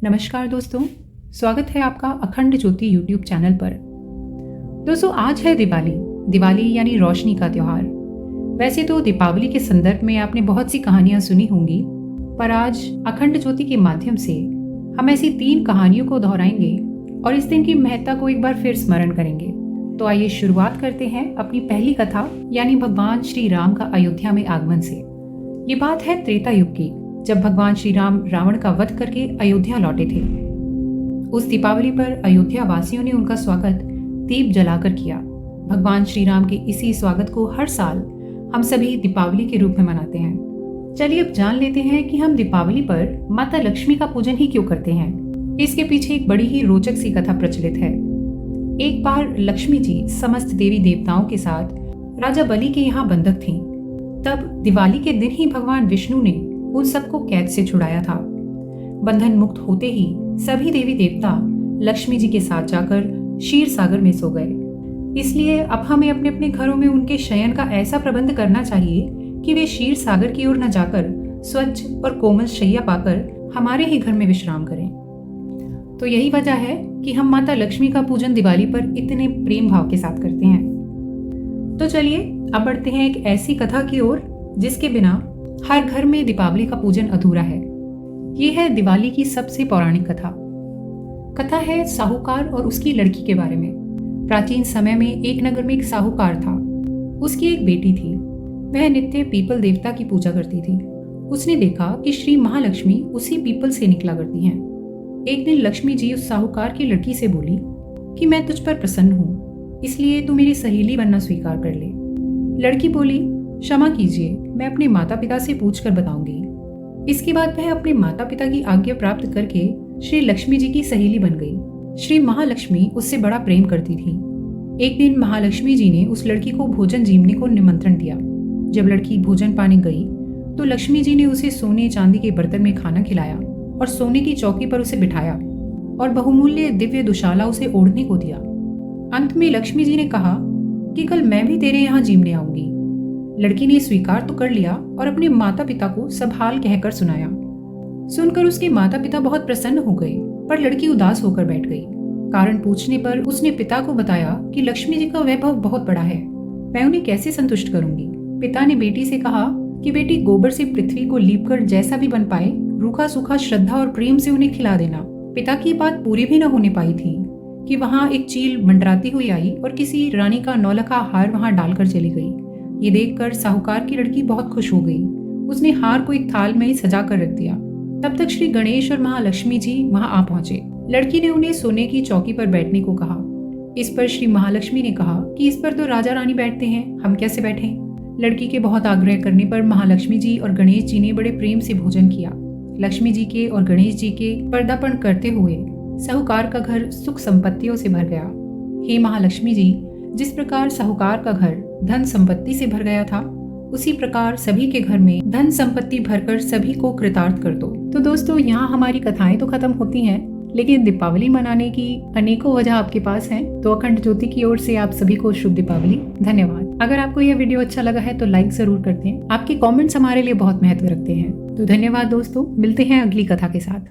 नमस्कार दोस्तों, स्वागत है आपका अखंड ज्योति यूट्यूब चैनल पर। दोस्तों आज है दिवाली यानी रोशनी का त्योहार। वैसे तो दीपावली के संदर्भ में आपने बहुत सी कहानियां सुनी होंगी, पर आज अखंड ज्योति के माध्यम से हम ऐसी 3 कहानियों को दोहराएंगे और इस दिन की महत्ता को एक बार फिर स्मरण करेंगे। तो आइए शुरुआत करते हैं अपनी पहली कथा यानी भगवान श्री राम का अयोध्या में आगमन से। ये बात है त्रेता युग की, जब भगवान श्री राम रावण का वध करके अयोध्या लौटे थे। उस दीपावली पर अयोध्या वासियों ने उनका स्वागत दीप जलाकर किया। भगवान श्री राम के इसी स्वागत को हर साल हम सभी दीपावली के रूप में मनाते हैं। चलिए अब जान लेते हैं कि हम दीपावली पर माता लक्ष्मी का पूजन ही क्यों करते हैं। इसके पीछे एक बड़ी ही रोचक सी कथा प्रचलित है। एक बार लक्ष्मी जी समस्त देवी देवताओं के साथ राजा बलि के यहाँ बंधक थीं। तब दिवाली के दिन ही भगवान विष्णु ने उन सबको कैद से छुड़ाया था। बंधन मुक्त होते ही सभी देवी देवता लक्ष्मी जी के साथ जाकर क्षीर सागर में सो गए। इसलिए अब हमें अपने अपने घरों में उनके शयन का ऐसा प्रबंध करना चाहिए कि वे क्षीर सागर की ओर न जाकर स्वच्छ और कोमल शैया पाकर हमारे ही घर में विश्राम करें। तो यही वजह है कि हम माता लक्ष्मी का पूजन दिवाली पर इतने प्रेम भाव के साथ करते हैं। तो चलिए अब बढ़ते हैं एक ऐसी कथा की ओर जिसके बिना हर घर में दीपावली का पूजन अधूरा है। ये है दिवाली की सबसे पौराणिक कथा है साहूकार और उसकी लड़की के बारे में। प्राचीन समय में एक नगर में एक साहूकार था। उसकी एक बेटी थी। वह नित्य पीपल देवता की पूजा करती थी। उसने देखा कि श्री महालक्ष्मी उसी पीपल से निकला करती हैं। एक दिन लक्ष्मी जी उस साहूकार की लड़की से बोली कि मैं तुझ पर प्रसन्न हूँ, इसलिए तू मेरी सहेली बनना स्वीकार कर ले। लड़की बोली, क्षमा कीजिए, मैं अपने माता पिता से पूछकर बताऊंगी। इसके बाद वह अपने माता पिता की आज्ञा प्राप्त करके श्री लक्ष्मी जी की सहेली बन गई। श्री महालक्ष्मी उससे बड़ा प्रेम करती थी। एक दिन महालक्ष्मी जी ने उस लड़की को भोजन जीवने को निमंत्रण दिया। जब लड़की भोजन पाने गई तो लक्ष्मी जी ने उसे सोने चांदी के बर्तन में खाना खिलाया और सोने की चौकी पर उसे बिठाया और बहुमूल्य दिव्य दुशाला उसे ओढ़ने को दिया। अंत में लक्ष्मी जी ने कहा कि कल मैं भी तेरे यहाँ जीवने आऊंगी। लड़की ने स्वीकार तो कर लिया और अपने माता पिता को सब हाल कहकर सुनाया। सुनकर उसके माता पिता बहुत प्रसन्न हो गए, पर लड़की उदास होकर बैठ गई। कारण पूछने पर उसने पिता को बताया कि लक्ष्मी जी का वैभव बहुत बड़ा है, मैं उन्हें कैसे संतुष्ट करूंगी। पिता ने बेटी से कहा कि बेटी गोबर से पृथ्वी को लीपकर जैसा भी बन पाए रूखा सूखा श्रद्धा और प्रेम से उन्हें खिला देना। पिता की बात पूरी भी न होने पाई थी कि वहाँ एक चील मंडराती हुई आई और किसी रानी का नौलखा हार वहाँ डालकर चली गई। ये देखकर साहूकार की लड़की बहुत खुश हो गई। उसने हार को एक थाल में ही सजा कर रख दिया। तब तक श्री गणेश और महालक्ष्मी जी वहां आ पहुंचे। लड़की ने उन्हें सोने की चौकी पर बैठने को कहा। इस पर श्री महालक्ष्मी ने कहा कि इस पर तो राजा रानी बैठते हैं, हम कैसे बैठें। लड़की के बहुत आग्रह करने पर महालक्ष्मी जी और गणेश जी ने बड़े प्रेम से भोजन किया। लक्ष्मी जी के और गणेश जी के पर्दापण करते हुए साहूकार का घर सुख संपत्तियों से भर गया। हे महालक्ष्मी जी, जिस प्रकार साहूकार का घर धन संपत्ति से भर गया था, उसी प्रकार सभी के घर में धन संपत्ति भरकर सभी को कृतार्थ कर दो। तो दोस्तों, यहाँ हमारी कथाएं तो खत्म होती हैं, लेकिन दीपावली मनाने की अनेकों वजह आपके पास हैं। तो अखंड ज्योति की ओर से आप सभी को शुभ दीपावली। धन्यवाद। अगर आपको यह वीडियो अच्छा लगा है तो लाइक जरूर करते हैं। आपके कमेंट्स हमारे लिए बहुत महत्व रखते हैं। तो धन्यवाद दोस्तों, मिलते हैं अगली कथा के साथ।